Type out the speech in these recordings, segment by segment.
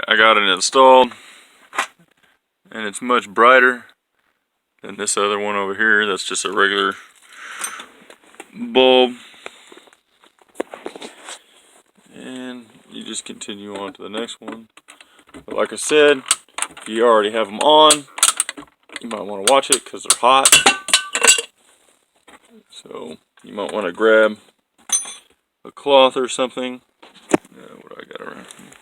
I got it installed, and it's much brighter than this other one over here. That's just a regular bulb. And you just continue on to the next one. But like I said, if you already have them on, you might want to watch it because they're hot. So you might want to grab a cloth or something. What do I got around here?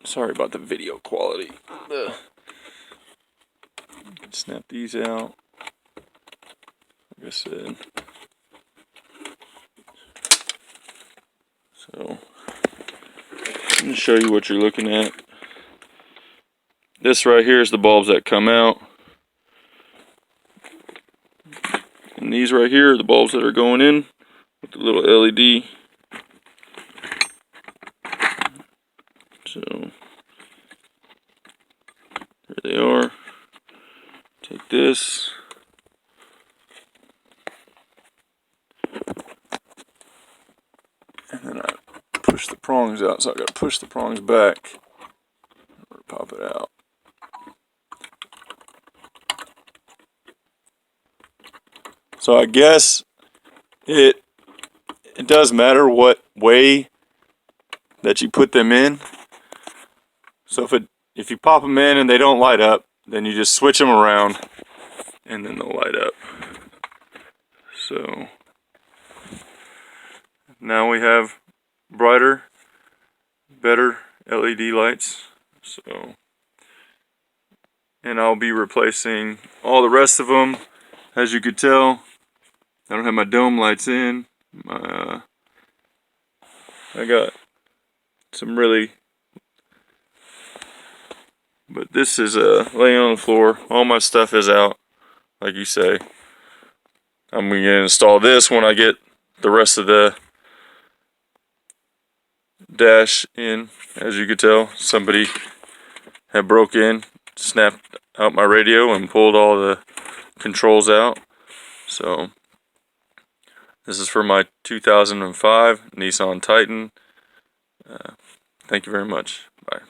Sorry about the video quality. Snap these out. Like I said. So I'm going to show you what you're looking at. This right here is the bulbs that come out. And these right here are the bulbs that are going in with the little LED. So here they are. Take this. And then I push the prongs out, so I gotta push the prongs back or pop it out. So I guess it does matter what way that you put them in. So if you pop them in and they don't light up, then you just switch them around and then they'll light up. So now we have brighter, better LED lights. So, and I'll be replacing all the rest of them. As you could tell, I don't have my dome lights in. I got some really, but this is laying on the floor. All my stuff is out, like you say. I'm going to install this when I get the rest of the dash in. As you could tell, somebody had broke in, snapped out my radio and pulled all the controls out. So this is for my 2005 Nissan Titan. Thank you very much. Bye.